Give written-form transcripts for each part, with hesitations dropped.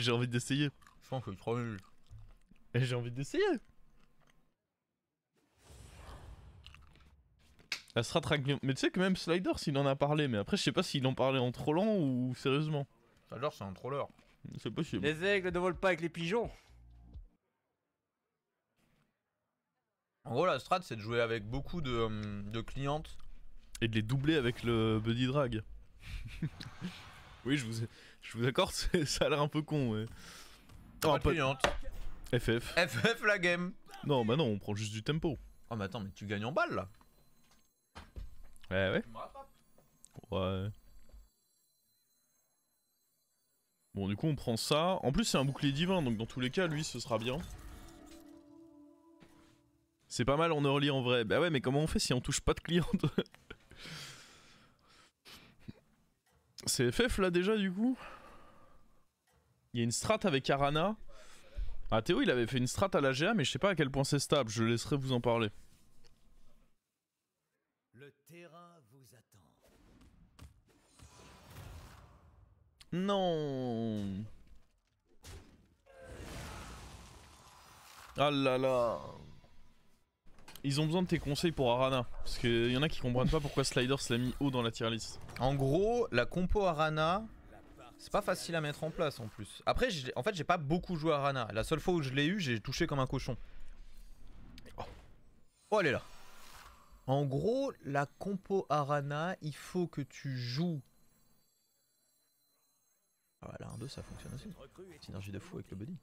J'ai envie d'essayer. Je pense que c'est trop nul. Et j'ai envie d'essayer. La strat ragnon. Mais tu sais que même Sliders il en a parlé, mais après je sais pas s'il en parlait en trollant ou sérieusement. Sliders c'est un troller. C'est possible. Les aigles ne volent pas avec les pigeons. En gros la strat c'est de jouer avec beaucoup de clientes. Et de les doubler avec le Buddy Drag. Oui, je vous accorde, ça a l'air un peu con, ouais. Pas de clientes. FF. FF la game. Non, bah non, on prend juste du tempo. Oh mais attends mais tu gagnes en balle là. Ouais. Tu me rattrapes. Ouais. Bon, du coup, on prend ça. En plus, c'est un bouclier divin, donc dans tous les cas, lui, ce sera bien. C'est pas mal en early en vrai. Bah ouais, mais comment on fait si on touche pas de cliente? C'est FF là déjà, du coup? Il y a une strat avec Arana. Ah, Théo, il avait fait une strat à la GA, mais je sais pas à quel point c'est stable. Je laisserai vous en parler. Le terrain vous attend. Non. Ah là là. Ils ont besoin de tes conseils pour Arana. Parce qu'il y en a qui comprennent pas pourquoi Sliders l'a mis haut dans la tier list. En gros la compo Arana c'est pas facile à mettre en place en plus. Après en fait j'ai pas beaucoup joué à Arana. La seule fois où je l'ai eu j'ai touché comme un cochon. Oh elle est là. En gros la compo Arana il faut que tu joues. Ah la 1-2 ça fonctionne aussi. Synergie de fou avec le buddy.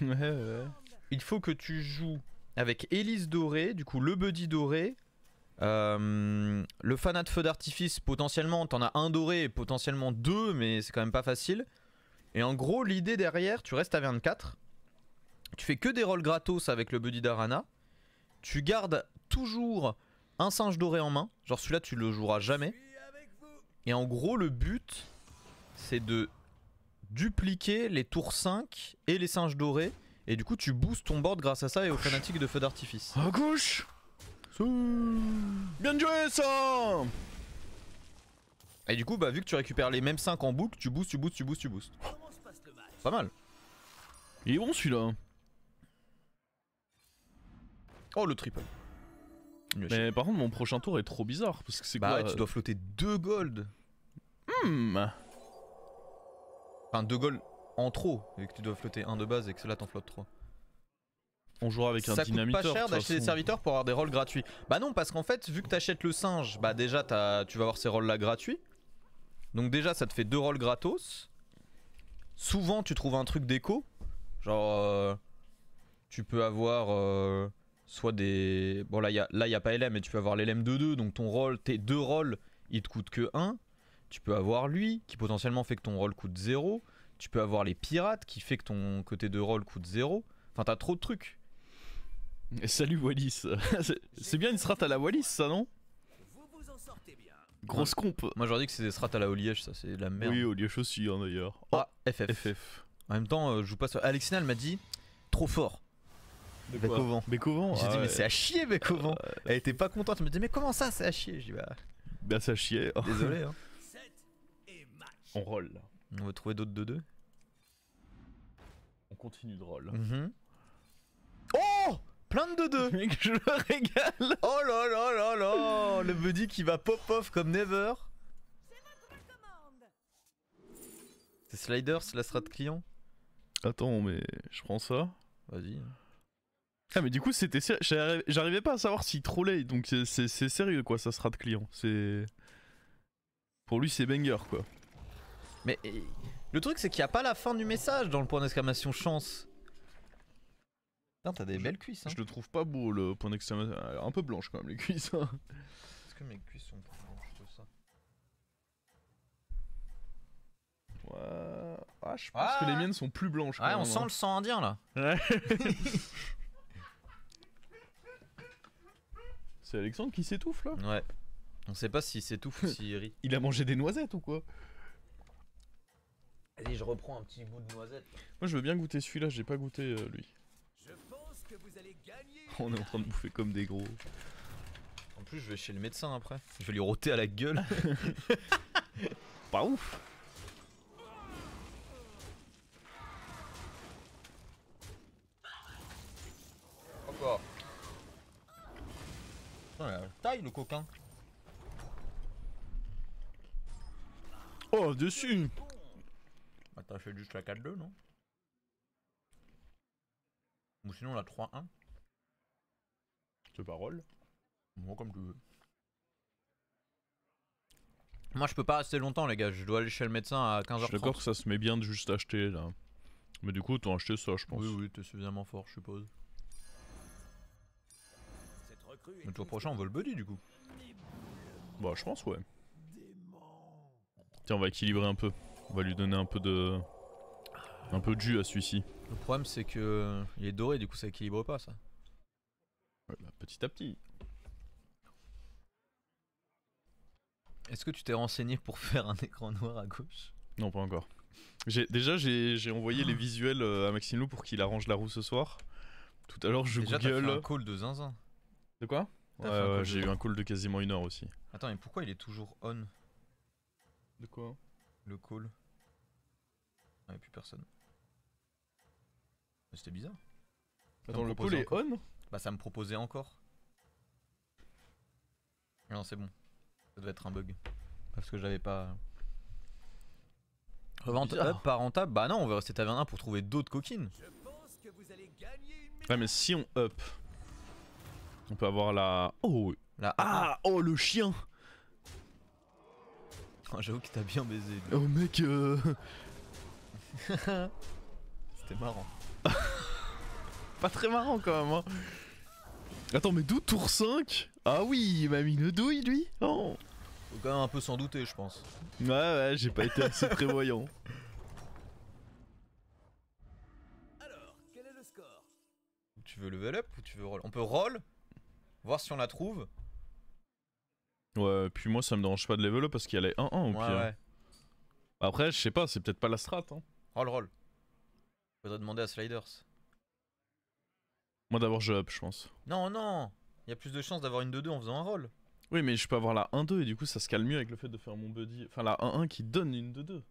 Ouais. Il faut que tu joues avec Elise dorée, du coup le buddy doré, le fanat feu d'artifice, potentiellement t'en as un doré et potentiellement deux, mais c'est quand même pas facile. Et en gros l'idée derrière, tu restes à 24, tu fais que des rolls gratos avec le buddy d'Arana, tu gardes toujours un singe doré en main, genre celui-là tu le joueras jamais. Et en gros le but c'est de dupliquer les tours 5 et les singes dorés. Et du coup tu boostes ton board grâce à ça et aux fanatiques de feu d'artifice. À gauche. Bien joué ça. Et du coup bah vu que tu récupères les mêmes 5 en boucle, tu boostes. Pas mal. Il est bon celui-là. Oh le triple. Mais par contre mon prochain tour est trop bizarre parce que c'est bah quoi ouais, tu dois flotter 2 gold. Enfin 2 gold en trop, vu que tu dois flotter 1 de base et que cela t'en flotte 3. On jouera avec un dynamiteur. Ça coûte pas cher d'acheter des serviteurs pour avoir des rolls gratuits. Bah non parce qu'en fait vu que t'achètes le singe, bah déjà tu vas avoir ces rolls là gratuits. Donc déjà ça te fait 2 rolls gratos. Souvent tu trouves un truc déco. Genre tu peux avoir soit des... Bon là y a pas LM mais tu peux avoir l'LM 2-2. Donc ton roll, tes 2 rolls ils te coûtent que 1. Tu peux avoir lui qui potentiellement fait que ton roll coûte 0. Tu peux avoir les pirates qui fait que ton côté de roll coûte 0. Enfin t'as trop de trucs. Et salut Wallis. C'est bien une strat à la Wallis ça non? Vous vous en sortez bien. Grosse comp. Moi j'aurais dit que c'est des strats à la Oliège, ça c'est de la merde. Oui, au Liège aussi hein, d'ailleurs. Oh, Ah FF. En même temps je joue pas sur... Alexina elle m'a dit trop fort. Bécovan. Bécovan. J'ai dit mais c'est à chier Bécovan. Elle était pas contente, elle me dit mais comment ça c'est à chier? Je dis bah ça chier. Désolé hein. On roll. On va trouver d'autres 2-2. On continue de roll. Oh plein de 2-2. Mec je me régale. Oh là là là là. Le buddy qui va pop off comme never. C'est Sliders, la strat client. Attends mais je prends ça. Vas-y. Ah mais du coup c'était j'arrivais pas à savoir s'il trollait donc c'est sérieux quoi ça sera de client. C'est... Pour lui c'est banger quoi. Mais le truc c'est qu'il n'y a pas la fin du message dans le point d'exclamation chance. Putain t'as des belles cuisses hein. Je le trouve pas beau le point d'exclamation. Un peu blanche quand même les cuisses. Est-ce que mes cuisses sont plus blanches que ça? Ouais. Ah je pense que les miennes sont plus blanches quand ouais même, on sent le sang indien là. Ouais. C'est Alexandre qui s'étouffe là? Ouais. On sait pas s'il s'étouffe ou s'il rit. Il a mangé des noisettes ou quoi? Allez je reprends un petit bout de noisette. Moi je veux bien goûter celui-là, j'ai pas goûté lui. Je pense que vous allez gagner. On est en train de bouffer comme des gros. En plus je vais chez le médecin après. Je vais lui rôter à la gueule. Pas ouf. taille le coquin. Oh, dessus. Bah t'as fait juste la 4-2 non? Ou sinon la 3-1. C'est parole. Moi comme tu veux. Moi je peux pas rester longtemps les gars, je dois aller chez le médecin à 15h30. Je suis d'accord que ça se met bien de juste acheter là. Mais du coup, t'as acheté ça, je pense. Oui oui, t'es suffisamment fort je suppose. Cette recrue est Le tour prochain on veut le buddy du coup. Bah, je pense, ouais. Tiens, on va équilibrer un peu. On va lui donner un peu de jus à celui-ci. Le problème c'est que il est doré du coup ça équilibre pas ça. Ouais, bah, petit à petit. Est-ce que tu t'es renseigné pour faire un écran noir à gauche? Non, pas encore. Déjà, j'ai envoyé les visuels à Maxime Lou pour qu'il arrange la roue ce soir. Tout à l'heure, je Déjà t'as fait google. un call de zinzin. De quoi? T'as fait un call Ouais, j'ai de- eu un call de quasiment 1 heure aussi. Attends mais pourquoi il est toujours on De quoi? le call? Ah y'a plus personne. Mais c'était bizarre. Attends, me le proposait call est encore. on? Bah ça me proposait encore. Non c'est bon. Ça devait être un bug. Parce que j'avais pas... Revente Bizarre. up pas rentable? Bah non on va rester taverne pour trouver d'autres coquines. Je pense que vous allez gagner une médaille. Ouais, mais si on up, on peut avoir la. Oh! Là, Ah! Oh, le chien! oh, j'avoue qu'il t'a bien baisé. lui. Oh, mec, C'était marrant. pas très marrant quand même, hein. Attends, mais d'où tour 5? Ah oui, il m'a mis une douille lui? Oh! Faut quand même un peu s'en douter je pense. Ouais, j'ai pas été assez prévoyant. Alors, quel est le score? Tu veux level up ou tu veux roll? On peut roll, voir si on la trouve. Ouais, puis moi ça me dérange pas de level up parce qu'il y a les 1-1 au Ouais pire. ouais. Après, je sais pas, c'est peut-être pas la strat. Hein. Roll. Faudrait demander à Sliders. Moi d'abord je up, je pense. Non. Il y a plus de chances d'avoir une 2-2 en faisant un roll. Oui, mais je peux avoir la 1-2 et du coup ça se calme mieux avec le fait de faire mon buddy. Enfin, la 1-1 qui donne une 2-2.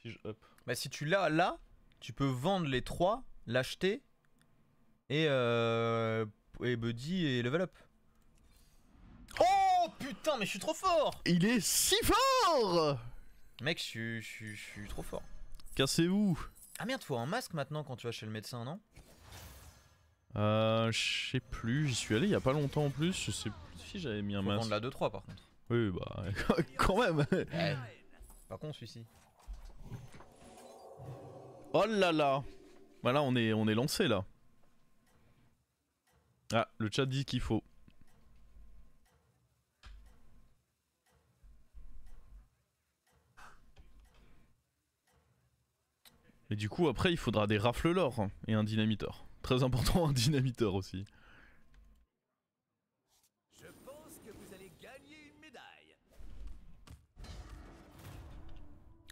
Si je up. Bah si tu l'as là, tu peux vendre les 3, l'acheter et buddy et level up. Oh putain mais je suis trop fort. Il est si fort! Mec je suis trop fort. Cassez-vous! Ah merde faut un masque maintenant quand tu vas chez le médecin non? Je sais plus, j'y suis allé il y a pas longtemps en plus, je sais plus si j'avais mis un Faut masque. vendre la 2-3 par contre. Oui, bah, quand même! Pas con celui-ci. Oh là là! Bah là, on est lancé là. Ah, le chat dit qu'il faut. Et du coup, après, il faudra des rafles l'or hein, et un dynamiteur. Très important, un dynamiteur aussi. Je pense que vous allez gagner une médaille.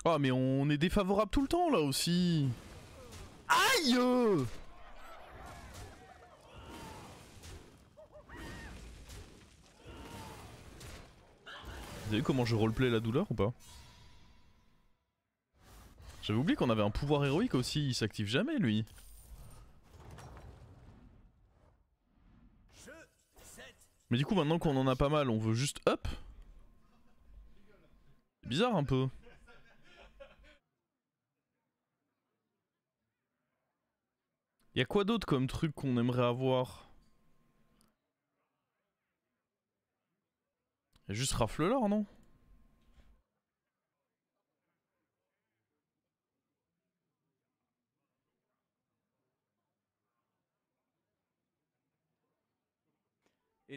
Ah, mais on est défavorable tout le temps là aussi. Aïe! Vous avez vu comment je roleplay la douleur ou pas? J'avais oublié qu'on avait un pouvoir héroïque aussi, il s'active jamais lui. Jeu 7. Mais du coup maintenant qu'on en a pas mal, on veut juste up. C'est bizarre un peu. Y'a quoi d'autre comme truc qu'on aimerait avoir? Y'a juste rafle l'or non?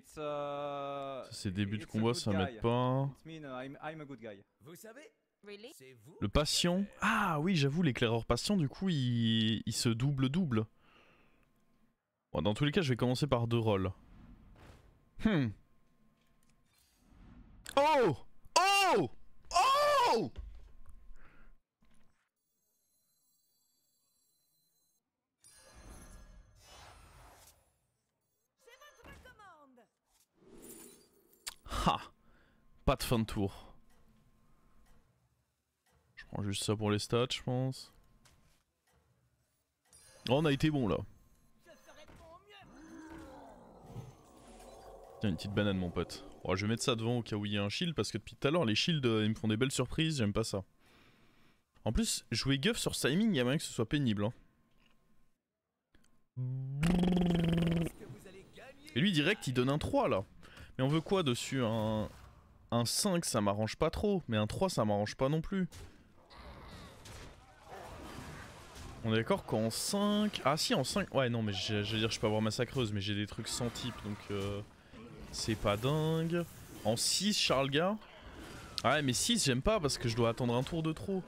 Ça, c'est début de combat, ça m'aide pas. I'm a good guy. Vous savez, Really? c'est vous. Le patient. Ah oui, j'avoue, l'éclaireur patient, du coup, il se double-double. Bon, dans tous les cas, je vais commencer par 2 rôles. Oh! Oh! Oh! Ha! Pas de fin de tour. Je prends juste ça pour les stats, je pense. Oh, on a été bon là. Tiens, une petite banane, mon pote. Oh, je vais mettre ça devant au cas où il y a un shield parce que depuis tout à l'heure les shields ils me font des belles surprises, j'aime pas ça. En plus, jouer Guff sur timing, il y a moyen que ce soit pénible. Hein. Et lui direct il donne un 3 là. Mais on veut quoi dessus? Un 5 ça m'arrange pas trop, mais un 3 ça m'arrange pas non plus. On est d'accord qu'en 5... Ah si en 5... Ouais non mais je veux dire je peux avoir massacreuse mais j'ai des trucs sans type donc c'est pas dingue. En 6 Charles Gars. Ah ouais mais 6 j'aime pas parce que je dois attendre un tour de trop.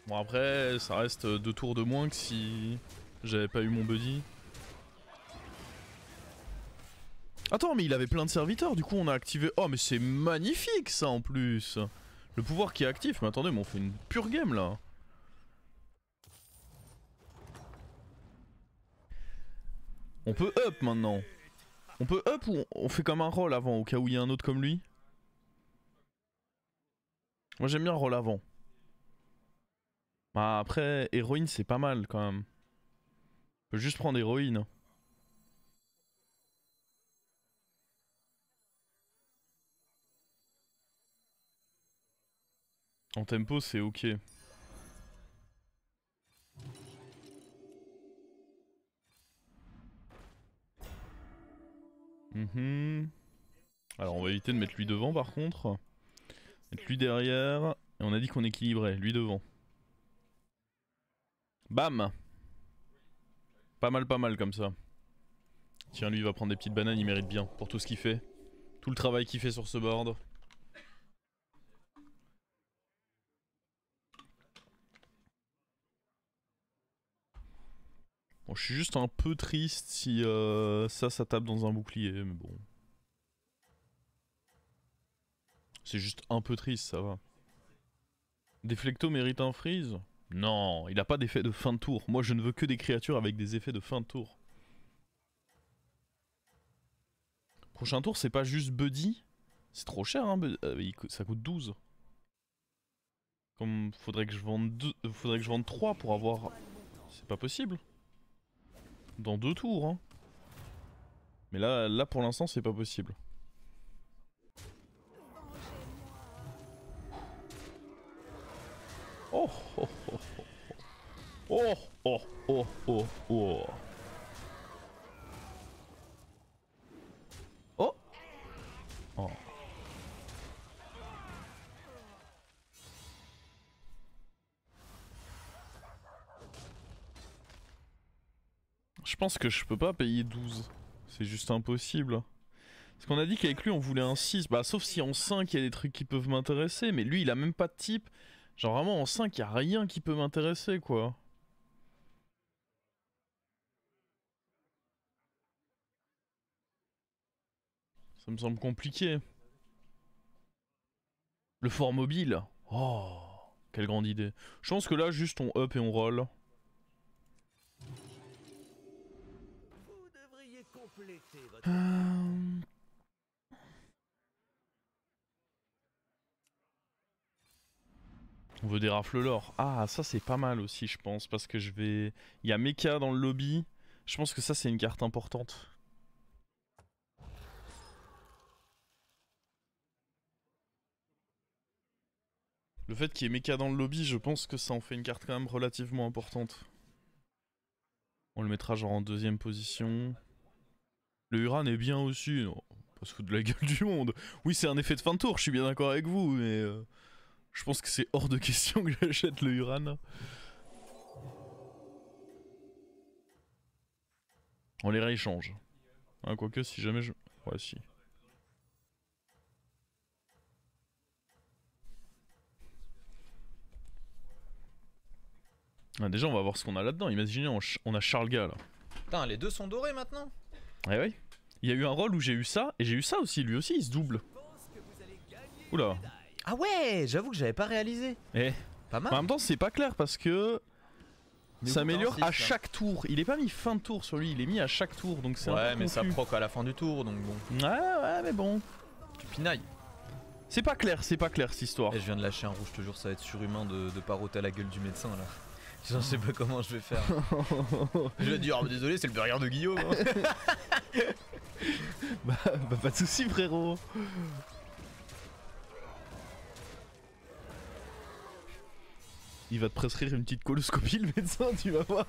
Bon après ça reste 2 tours de moins que si j'avais pas eu mon buddy. Attends mais il avait plein de serviteurs du coup on a activé... Oh mais c'est magnifique ça en plus. Le pouvoir qui est actif, mais attendez mais on fait une pure game là. On peut up maintenant. On peut up ou on fait comme un roll avant au cas où il y a un autre comme lui? Moi j'aime bien roll avant. Bah après, héroïne c'est pas mal quand même. On peut juste prendre héroïne. En tempo c'est ok. Alors on va éviter de mettre lui devant par contre. Mettre lui derrière. Et on a dit qu'on équilibrait, lui devant. Bam! Pas mal comme ça. Tiens lui il va prendre des petites bananes, il mérite bien pour tout ce qu'il fait. Tout le travail qu'il fait sur ce board. Bon, je suis juste un peu triste si ça tape dans un bouclier, mais bon. C'est juste un peu triste, ça va. Deflecto mérite un freeze? Non, il a pas d'effet de fin de tour. Moi, je ne veux que des créatures avec des effets de fin de tour. Prochain tour, c'est pas juste Buddy. C'est trop cher, hein, ça coûte 12. Comme faudrait que je vende 3 pour avoir... C'est pas possible. Dans 2 tours, hein. Mais là pour l'instant, c'est pas possible. Oh oh oh oh oh oh oh oh oh oh. Je pense que je peux pas payer 12. C'est juste impossible. Parce qu'on a dit qu'avec lui on voulait un 6. Bah sauf si en 5 il y a des trucs qui peuvent m'intéresser. Mais lui il a même pas de type. Genre vraiment en 5 il y a rien qui peut m'intéresser quoi. Ça me semble compliqué. Le fort mobile. Oh, quelle grande idée. Je pense que là juste on up et on roll. Vous devriez compléter votre... On veut des rafles l'or. Ah, ça c'est pas mal aussi, je pense, parce que je vais... Il y a Mecha dans le lobby. Je pense que ça c'est une carte importante. Le fait qu'il y ait Mecha dans le lobby, je pense que ça en fait une carte quand même relativement importante. On le mettra genre en 2ème position. Le Uran est bien aussi, non, pas se foutre de la gueule du monde. Oui, c'est un effet de fin de tour, je suis bien d'accord avec vous, mais... je pense que c'est hors de question que j'achète le Uran. On les rééchange. Hein, quoique si jamais je... Ouais si. Ah, déjà on va voir ce qu'on a là-dedans. Imaginez on a Charles Gars là. Putain, les deux sont dorés maintenant. Ouais ouais. Il y a eu un rôle où j'ai eu ça et j'ai eu ça aussi. Lui aussi il se double. Oula. Ah ouais, j'avoue que j'avais pas réalisé. Eh. Pas mal. En même temps c'est pas clair parce que... Ça améliore à là. chaque tour. Il est pas mis fin de tour sur lui, il est mis à chaque tour donc c'est un peu Ouais, mais ça confus. proc à la fin du tour donc bon. Ouais mais bon. Tu pinailles. C'est pas clair cette histoire. Et je viens de lâcher un rouge, je te jure, ça va être surhumain de paroter à la gueule du médecin là. Je sais pas comment je vais faire. Je vais dire, désolé, c'est le burger de Guillaume. Bah pas de soucis frérot. Il va te prescrire une petite coloscopie le médecin, tu vas voir.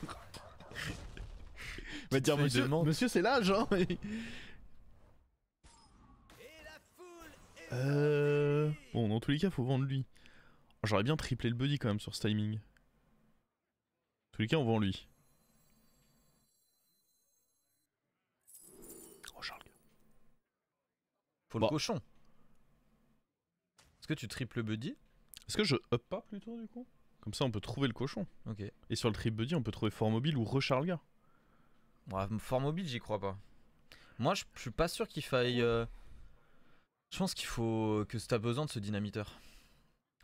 Il va te dire feuille de monsieur, menthe. monsieur c'est l'âge hein. Bon dans tous les cas faut vendre lui. J'aurais bien triplé le buddy quand même sur ce timing. Dans tous les cas on vend lui. Oh Charles. Faut Bon. le cochon. Est-ce que tu triples buddy? Est-ce que je up pas plutôt du coup? Comme ça on peut trouver le cochon. Ok. Et sur le trip buddy on peut trouver Fort Mobile ou Recharlga. Ouais, fort mobile, j'y crois pas. Moi, je suis pas sûr qu'il faille. Je pense qu'il faut que t'as besoin de ce dynamiteur.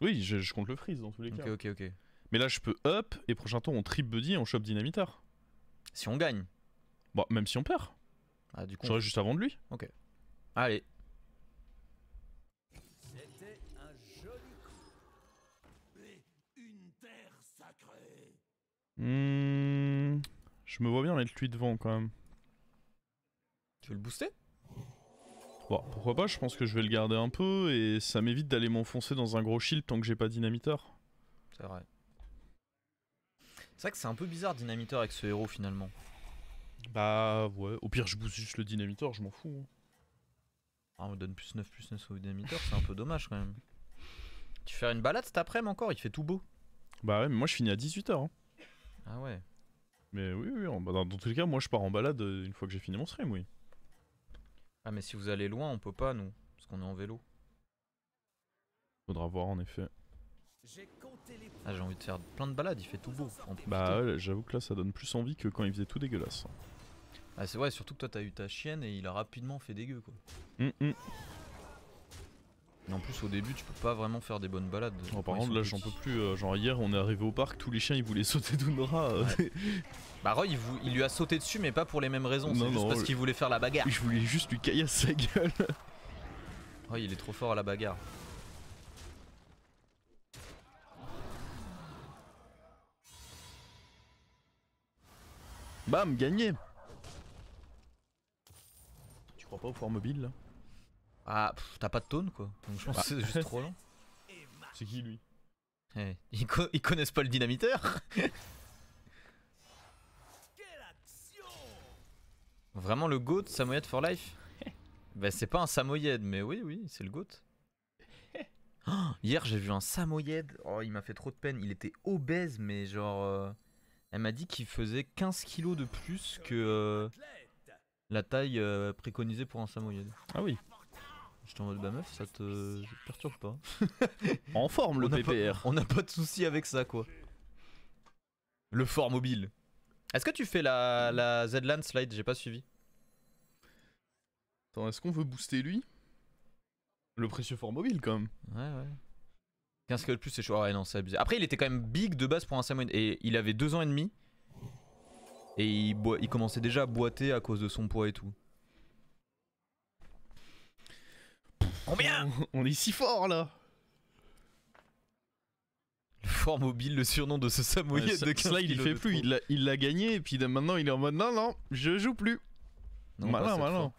Oui je compte le freeze dans tous les cas. Ok. Mais là je peux up et prochain tour on trip buddy et on chope dynamiteur. Si on gagne. Bon même si on perd. Ah, du coup. J'aurais juste à vendre lui. Allez. C'était un joli coup. Mais une terre sacrée. Je me vois bien mettre lui devant quand même. Tu veux le booster? Bon, pourquoi pas, je pense que je vais le garder un peu et ça m'évite d'aller m'enfoncer dans un gros shield tant que j'ai pas dynamiteur. C'est vrai. C'est vrai que c'est un peu bizarre dynamiteur avec ce héros finalement. Bah ouais, au pire je booste juste le dynamiteur, je m'en fous. Hein. Ah, on me donne plus 9 au dynamiteur, c'est un peu dommage quand même. Tu fais une balade cet après-midi encore, il fait tout beau. Bah ouais, mais moi je finis à 18h. Hein. Ah ouais. Mais oui, bah dans tous les cas, moi je pars en balade une fois que j'ai fini mon stream, oui. Ah mais si vous allez loin, on peut pas nous, parce qu'on est en vélo. Faudra voir en effet. J'ai compté les Ah j'ai envie de faire plein de balades, il fait tout beau. En plus. Bah ouais, j'avoue que là ça donne plus envie que quand il faisait tout dégueulasse. Ah c'est vrai, surtout que toi t'as eu ta chienne et il a rapidement fait dégueu quoi. Et Et en plus au début tu peux pas vraiment faire des bonnes balades. par quand ils contre sont là j'en petits. peux plus, genre hier on est arrivé au parc, tous les chiens ils voulaient sauter d'Undra. Bah Roy il lui a sauté dessus mais pas pour les mêmes raisons, c'est Non, juste non, parce qu'il voulait faire la bagarre. Je voulais juste lui caillasse sa gueule. Roy il est trop fort à la bagarre. Bam, gagné. Tu crois pas au Fort Mobile là? Ah t'as pas de tone quoi, donc je pense que c'est juste trop lent. C'est qui lui? Eh, ils connaissent pas le dynamiteur. quelle action. Vraiment le GOAT Samoyed for life? Bah c'est pas un Samoyed mais oui c'est le GOAT. Oh, hier j'ai vu un Samoyed, oh il m'a fait trop de peine, il était obèse mais genre elle m'a dit qu'il faisait 15 kilos de plus que la taille préconisée pour un Samoyed. Ah oui. J'étais en mode bah meuf ça te perturbe pas. En forme le On n'a pas- PPR. On n'a pas de soucis avec ça quoi. Le fort mobile. Est-ce que tu fais la Z-Land slide? J'ai pas suivi. Attends, est-ce qu'on veut booster lui? Le précieux Fort Mobile quand même. Ouais. 15 kilos de plus c'est chaud. Ah ouais non c'est abusé. Après il était quand même big de base pour un Samoyed. Et il avait 2 ans et demi. Et il commençait déjà à boiter à cause de son poids et tout. Combien? On est si fort là. Le fort mobile, le surnom de ce Samoyed Ouais, de 15 Slide il kilos fait de plus, trop. il l'a gagné et puis maintenant il est en mode non, je joue plus. Non, pas malin, cette malin. fois.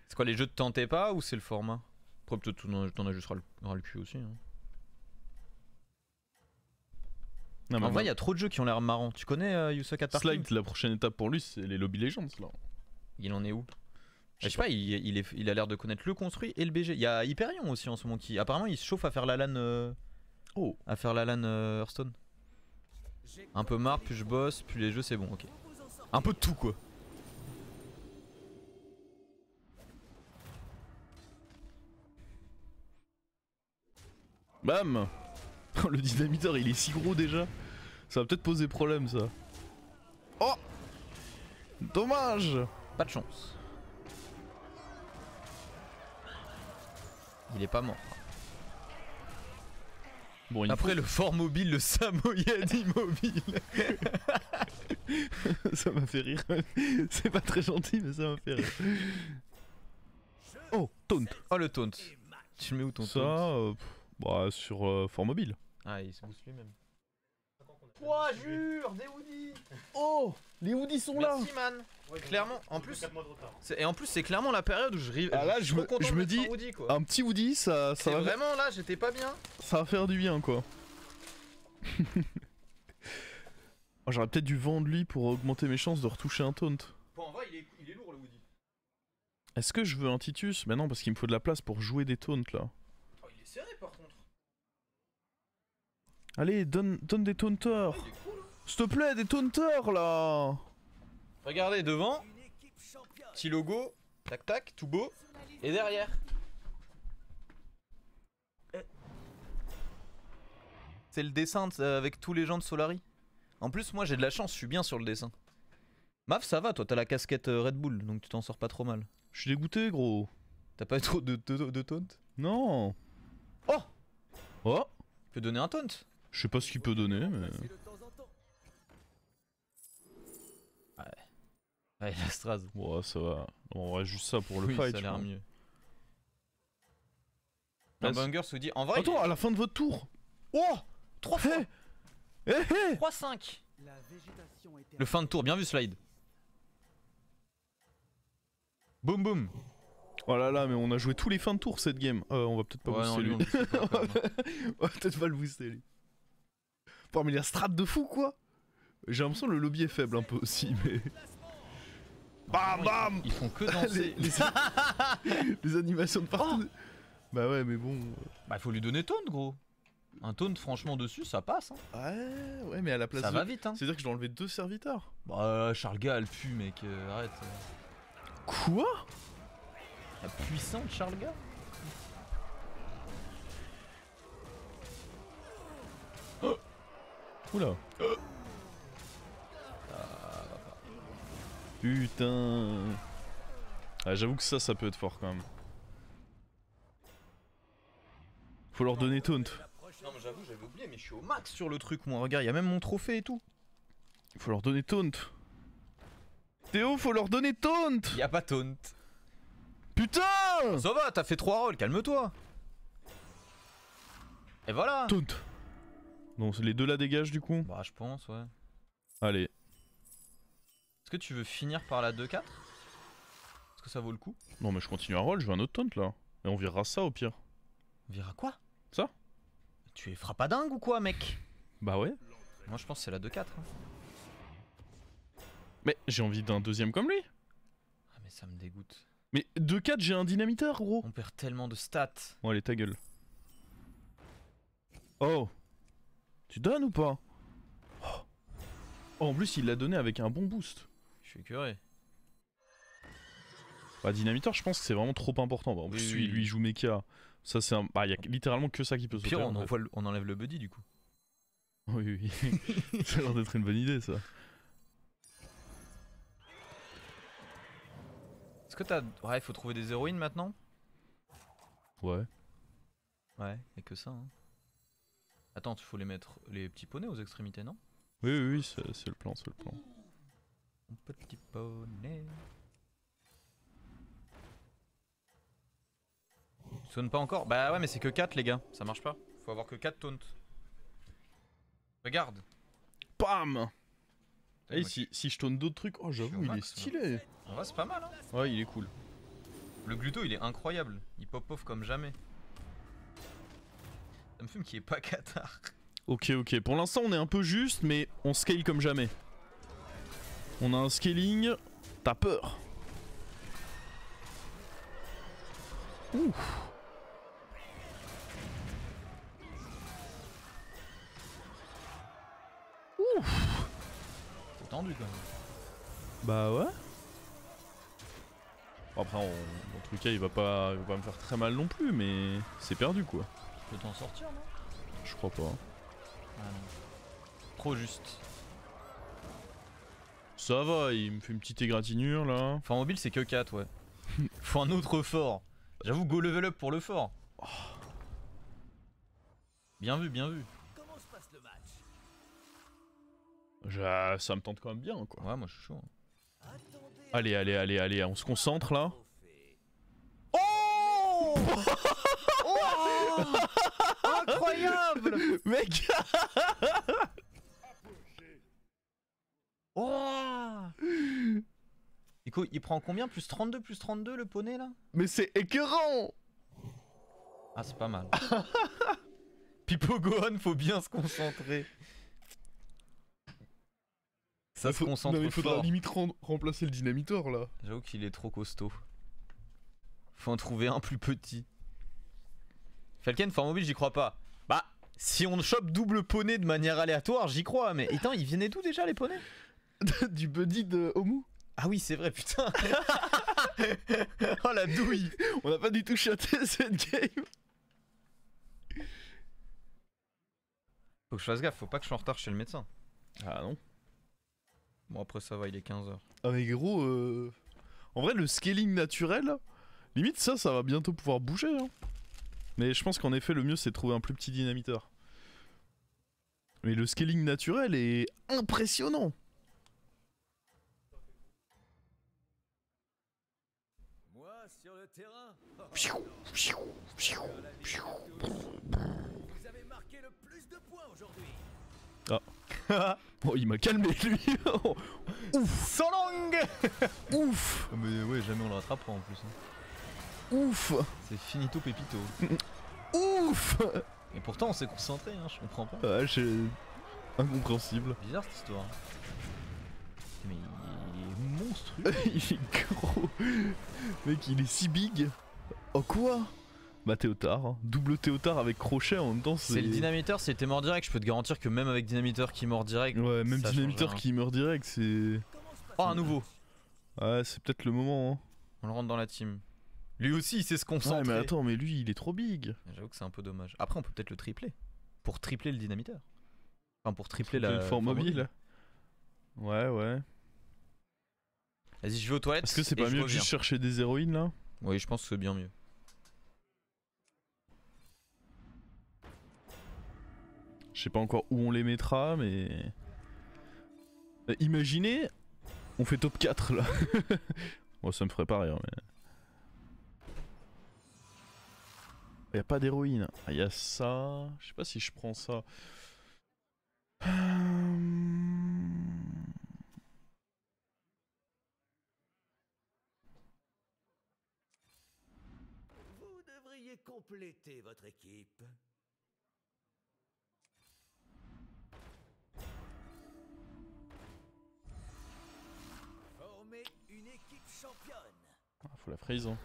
C'est quoi les jeux te tentaient pas ou c'est le format? Après peut-être t'en as juste ras le cul aussi. Hein. Non, mais En vrai il y a trop de jeux qui ont l'air marrants. Tu connais You Suck at Parking? Slide, la prochaine étape pour lui c'est les Lobby Legends là. Il en est où? Je sais pas, il a l'air de connaître le construit et le BG. Il y a Hyperion aussi en ce moment qui apparemment il se chauffe à faire la LAN à faire la LAN Hearthstone. Un peu marre, plus je bosse, plus les jeux c'est bon, ok. Un peu de tout quoi. Bam. Le dynamiteur il est si gros déjà. Ça va peut-être poser problème ça. Oh. Dommage. Pas de chance. Il est pas mort. Bon, il Après le fort mobile, le Samoyed immobile. ça m'a fait rire. C'est pas très gentil mais ça m'a fait rire. Oh, taunt. Oh le taunt. Tu le mets où ton Ça, taunt? bah sur Fort Mobile. Ah il se booste lui-même. Pouah, jure, des Woody. Oh, les hoodies sont Merci man. Clairement, en plus, et en plus c'est clairement la période où je rive. Ah là, je me dis, Woody, quoi. un petit hoodie, ça C'est va, vraiment là, j'étais pas bien. ça va faire du bien quoi. Oh, j'aurais peut-être dû vendre lui pour augmenter mes chances de retoucher un taunt. Bon, en vrai, il est lourd le Woody. Est-ce que je veux un Titus? Mais non, parce qu'il me faut de la place pour jouer des taunts là. Oh, il est serré par contre. Allez, donne des taunteurs. Il est cool. S'il te plaît, des taunteurs là. Regardez devant, Une équipe championne. petit logo, tac tac, tout beau. Et derrière. C'est le dessin avec tous les gens de Solari. En plus, moi j'ai de la chance, je suis bien sur le dessin. Maf, ça va, toi t'as la casquette Red Bull, donc tu t'en sors pas trop mal. Je suis dégoûté, gros. T'as pas eu trop de taunt? Non. Oh, Oh, tu peux donner un taunt. je sais pas ce qu'il peut donner, mais. C'est de temps en temps. Ouais, la Straz. Ouais, ça va. On va juste ça pour le Oui, fight. ça a je l'air crois. mieux. Ah, Un banger se dit. En vrai, Attends, à la fin de votre tour. Oh 3 fois Hé, hé. 3-5. La végétation était Le fin de tour, bien vu slide. Boum boum. Oh là là, mais on a joué tous les fins de tour cette game. On va peut-être pas Ouais, non, booster lui, lui. on le sait pas, quand même. On va peut-être pas le booster lui. Bon, mais il y a strat de fou quoi. J'ai l'impression que le lobby est faible un peu aussi, mais. Bam bam. Ils font que danser. Les animations de partout. Bah ouais, mais bon. Bah, faut lui donner taunt, gros. Un taunt, franchement, dessus, ça passe. Hein. Ouais, mais à la place Ça de. va vite, hein. C'est-à-dire que je dois enlever 2 serviteurs. Bah, Charles Gall pue, mec. Arrête. Quoi? La puissante Charles Gall. Oula. Putain. Ah, j'avoue que ça peut être fort quand même. Faut leur donner taunt. Non, mais j'avoue, j'avais oublié, mais je suis au max sur le truc, moi. Regarde, y a même mon trophée et tout. Faut leur donner taunt. Théo, faut leur donner taunt. Y a pas taunt. Putain. Ça va, t'as fait 3 rolls, calme-toi. Et voilà. Taunt. Donc les deux là dégagent du coup. Bah, je pense, ouais. Allez. Est-ce que tu veux finir par la 2-4? Est-ce que ça vaut le coup? Non mais je continue à roll, je veux un autre taunt là. Et on virera ça au pire. On verra quoi? Ça? Tu es frappadingue ou quoi, mec? Bah ouais. Moi, je pense que c'est la 2-4. Hein. Mais j'ai envie d'un deuxième comme lui. Ah, mais ça me dégoûte. Mais 2-4 j'ai un dynamiteur gros. On perd tellement de stats. Bon allez ta gueule. Oh. Tu donnes ou pas? Oh en plus il l'a donné avec un bon boost. Je suis curé. Bah dynamiteur je pense que c'est vraiment trop important. Bah, en plus Oui. lui il joue mecha. Ça c'est un... Bah y a littéralement que ça qui peut sauter. Pire, en fait. on enlève le buddy du coup. Oui oui. Ça a l'air d'être une bonne idée ça. Est-ce que t'as... Ouais, il faut trouver des héroïnes maintenant? Ouais. Ouais, et que ça. Hein. Attends, il faut les mettre les petits poneys aux extrémités, non? Oui c'est le plan, c'est le plan. Mon petit poney. Tu sonnes pas encore? Bah ouais, mais c'est que 4 les gars, ça marche pas. Faut avoir que 4 taunts. Regarde. Bam. Et moi, si je tourne d'autres trucs, oh suis j'avoue au il est max, stylé. En vrai, c'est pas mal, hein. Ouais il est cool. Le gluto, il est incroyable. Il pop off comme jamais. Ça me fume qu'il est pas Qatar. Ok, pour l'instant on est un peu juste, mais on scale comme jamais. On a un scaling, t'as peur. Ouh. C'est tendu quand même. Bah ouais. Bon, après, dans tous les cas, il va pas me faire très mal non plus, mais c'est perdu quoi. Tu peux t'en sortir, non? Je crois pas. Ah non. Trop juste. Ça va, il me fait une petite égratignure là. Enfin, en mobile, c'est que 4, ouais. Faut un autre fort. J'avoue, go level up pour le fort. Bien vu, bien vu. Comment se passe le match? Ça me tente quand même bien quoi. Ouais, moi je suis chaud. Attendez. Allez, on se concentre là. Oh Oh incroyable. Mec. Nico, il prend combien? Plus 32 le poney là? Mais c'est écœurant. Ah, c'est pas mal. Pipo Gohan, faut bien se concentrer. Ça se concentre Non, mais il faudra fort. limite remplacer le dynamitor là. J'avoue qu'il est trop costaud. Faut en trouver un plus petit. Falken, Fort Mobile, j'y crois pas. Bah, si on chope double poney de manière aléatoire, j'y crois. Mais attends, ils venaient d'où déjà les poneys? Du buddy de Omu. Ah oui, c'est vrai, putain. Oh la douille. On n'a pas du tout chaté cette game. Faut que je fasse gaffe, faut pas que je sois en retard chez le médecin. Ah non. Bon, après ça va, il est 15h. Ah mais gros, en vrai le scaling naturel, limite ça va bientôt pouvoir bouger. Hein. Mais je pense qu'en effet le mieux c'est de trouver un plus petit dynamiteur. Mais le scaling naturel est impressionnant. Moi sur le terrain. Vous avez marqué le plus de points aujourd'hui. Oh il m'a calmé lui. Ouf. Sans langue. Ouf. Mais ouais, jamais on le rattrapera en plus. Ouf. C'est finito pepito. Ouf. Et pourtant on s'est concentré, hein, je comprends pas. Ah, incompréhensible. Bizarre cette histoire. Mais il est monstrueux. Il est gros. Mec il est si big. Oh quoi? Bah Théotard, hein. Double Théotard avec crochet en même temps C'est le dynamiteur, si t'es mort direct, je peux te garantir que même avec dynamiteur qui mord direct. Ouais même ça dynamiteur change rien. qui meurt direct c'est... Oh, un nouveau. Ouais c'est peut-être le moment hein. On le rentre dans la team. Lui aussi il sait se Ouais concentrer. mais attends mais lui il est trop big. J'avoue que c'est un peu dommage. Après on peut peut-être le tripler. Pour tripler le dynamiteur. Enfin pour tripler Le la... fort mobile. Ouais ouais. Vas-y je vais aux toilettes. Est-ce que c'est et pas je mieux de reviens. juste chercher des héroïnes là? Oui je pense que c'est bien mieux. Je sais pas encore où on les mettra mais... Imaginez, on fait top 4 là. Bon ça me ferait pas rire mais... Y'a pas d'héroïne. Ah y'a ça... Je sais pas si je prends ça. Vous devriez compléter votre équipe. Formez une équipe championne. Ah, faut la freeze hein.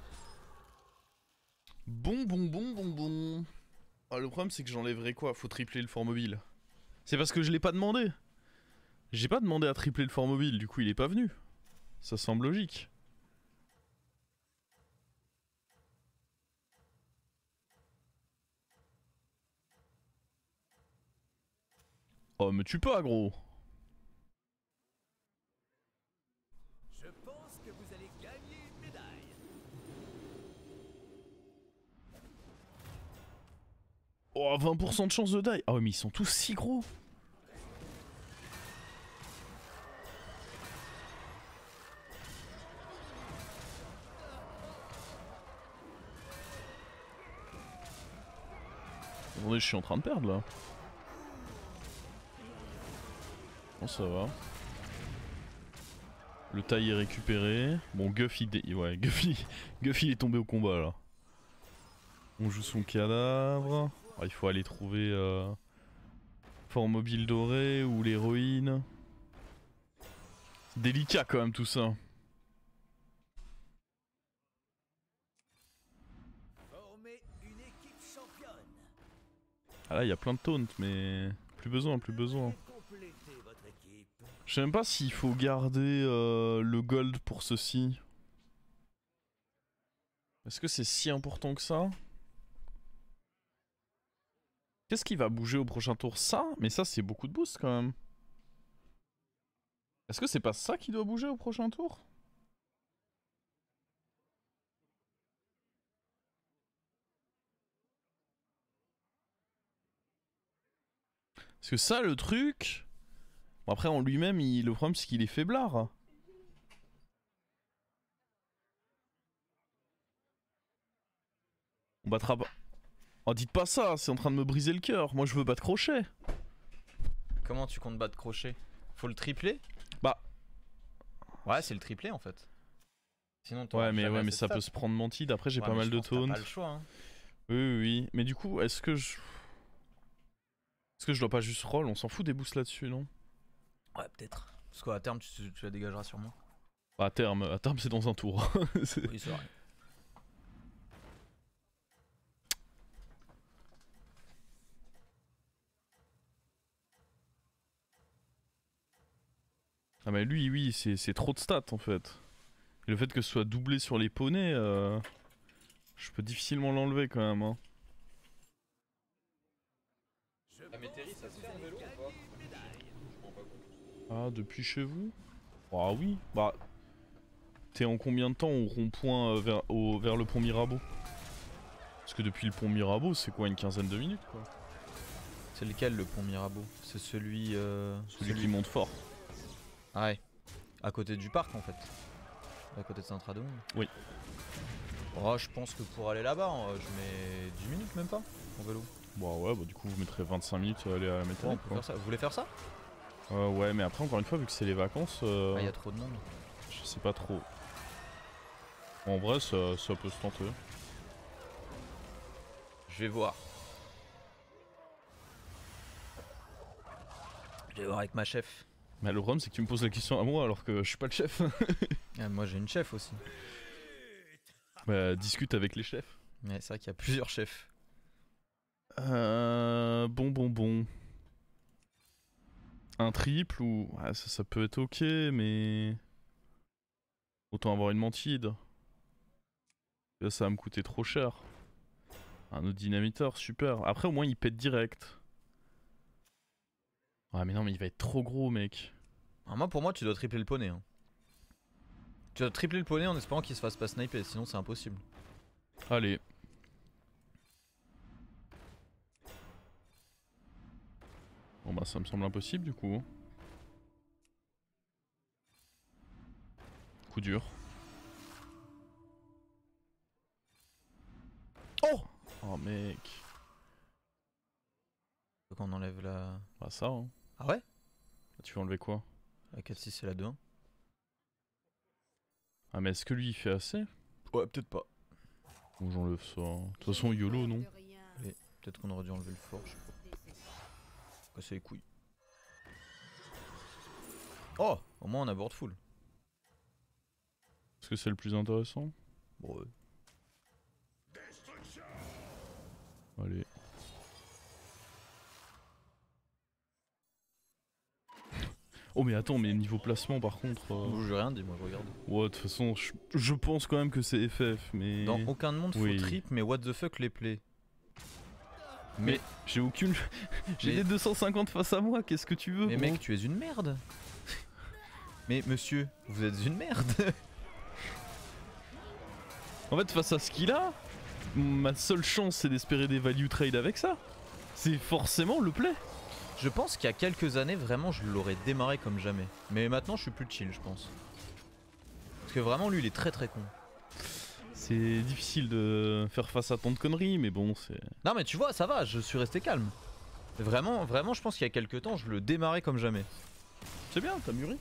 Bon. Ah, le problème c'est que j'enlèverai quoi? Faut tripler le fort mobile. C'est parce que je l'ai pas demandé. J'ai pas demandé à tripler le fort mobile, du coup il est pas venu. Ça semble logique. Oh me tue pas gros. Je pense que vous allez gagner une médaille. Oh 20% de chance de die. Ah ouais mais ils sont tous si gros. Attendez, je suis en train de perdre là. Bon ça va. Le taille est récupéré. Bon Guff ouais, Guff il est tombé au combat là. On joue son cadavre. Ah, il faut aller trouver Fort Mobile Doré ou l'héroïne. C'est délicat quand même tout ça. Formez une équipe championne. Ah là il y a plein de taunts mais plus besoin. Complétez votre équipe. Je sais même pas s'il faut garder le gold pour ceci. Est-ce que c'est si important que ça? Qu'est-ce qui va bouger au prochain tour? Ça? Mais ça c'est beaucoup de boost quand même. Est-ce que c'est pas ça qui doit bouger au prochain tour? Parce que ça le truc... Bon, après en lui-même le problème c'est qu'il est faiblard. On battra pas... Oh dites pas ça, c'est en train de me briser le cœur. Moi je veux battre crochet. Comment tu comptes battre crochet? Faut le tripler? Bah... Ouais c'est le triplé en fait. Sinon, t'auras Ouais, mais jamais assez de ça stats. peut se prendre Mantid. Après, j'ai Ouais, pas mais mal je de pense que t'as taunt. pas le choix. Hein. Oui. Mais du coup, est-ce que je dois pas juste roll? On s'en fout des boosts là-dessus, non? Ouais, peut-être. Parce qu'à terme, tu la dégageras sûrement. À terme, c'est dans un tour. C'est- Oui, c'est vrai. Ah mais lui, oui, c'est trop de stats en fait. Et le fait que ce soit doublé sur les poneys, je peux difficilement l'enlever quand même. Hein. Je pense que vous allez gagner une médaille. Ah, depuis chez vous? Ah oui, bah... T'es en combien de temps au rond-point vers le pont Mirabeau? Parce que depuis le pont Mirabeau, c'est quoi, une quinzaine de minutes quoi? C'est lequel le pont Mirabeau? C'est celui. Celui qui monte fort. Ah ouais. À côté du parc en fait. À côté de Saint-Radeau. Oui. Oh, je pense que pour aller là-bas, je mets 10 minutes même pas en vélo. Bah ouais, bah du coup vous mettrez 25 minutes à aller à la Bon, on métallique peut quoi. faire ça. Vous voulez faire ça? Ouais, mais après encore une fois, vu que c'est les vacances, Ah, y a trop de monde. je sais pas trop. En vrai, ça peut se tenter. Je vais voir. Je vais voir avec ma chef. Mais le problème c'est que tu me poses la question à moi alors que je suis pas le chef. Ah, moi j'ai une chef aussi. Bah discute avec les chefs. Mais c'est vrai qu'il y a plusieurs chefs. Bon. Un triple ou... Ouais, ça peut être ok, mais... Autant avoir une mantide. Là, ça va me coûter trop cher. Un autre dynamiteur, super. Après, au moins, il pète direct. Ouais, mais non, mais il va être trop gros, mec. Alors pour moi, tu dois tripler le poney. Hein. Tu dois tripler le poney en espérant qu'il se fasse pas sniper, sinon c'est impossible. Allez. Bon bah ça me semble impossible du coup. Coup dur. Oh mec. Faut qu'on enlève la. Bah ça hein. Ah ouais? Tu veux enlever quoi? La 4-6 et la 2-1. Ah mais est-ce que lui il fait assez? Ouais, peut-être pas. Ou j'enlève ça. De toute façon YOLO non? Peut-être qu'on aurait dû enlever le fort, je sais pas. Casser les couilles. Oh! Au moins on a board full. Est-ce que c'est le plus intéressant? Bon, Allez. Oh mais attends, mais niveau placement par contre... j'ai rien dit, moi je regarde. Ouais, de toute façon, je pense quand même que c'est FF, mais... Dans aucun monde faut Oui. trip, mais what the fuck les plays. Mais j'ai aucune... j'ai Mais- les 250 face à moi, qu'est-ce que tu veux Mais gros mec, tu es une merde. Mais monsieur, vous êtes une merde. En fait, face à ce qu'il a, ma seule chance c'est d'espérer des value trade avec ça. C'est forcément le play. Je pense qu'il y a quelques années, vraiment, je l'aurais démarré comme jamais. Mais maintenant, je suis plus chill, je pense. Parce que vraiment, lui, il est très très con. C'est difficile de faire face à tant de conneries, mais bon, c'est... Non, mais tu vois, ça va, je suis resté calme. Vraiment, je pense qu'il y a quelques temps, je le démarrais comme jamais. C'est bien, t'as mûri.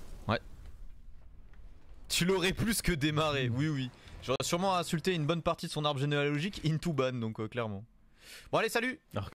Tu l'aurais plus que démarré, oui. J'aurais sûrement insulté une bonne partie de son arbre généalogique into ban, donc clairement. Bon, allez, salut! Alors,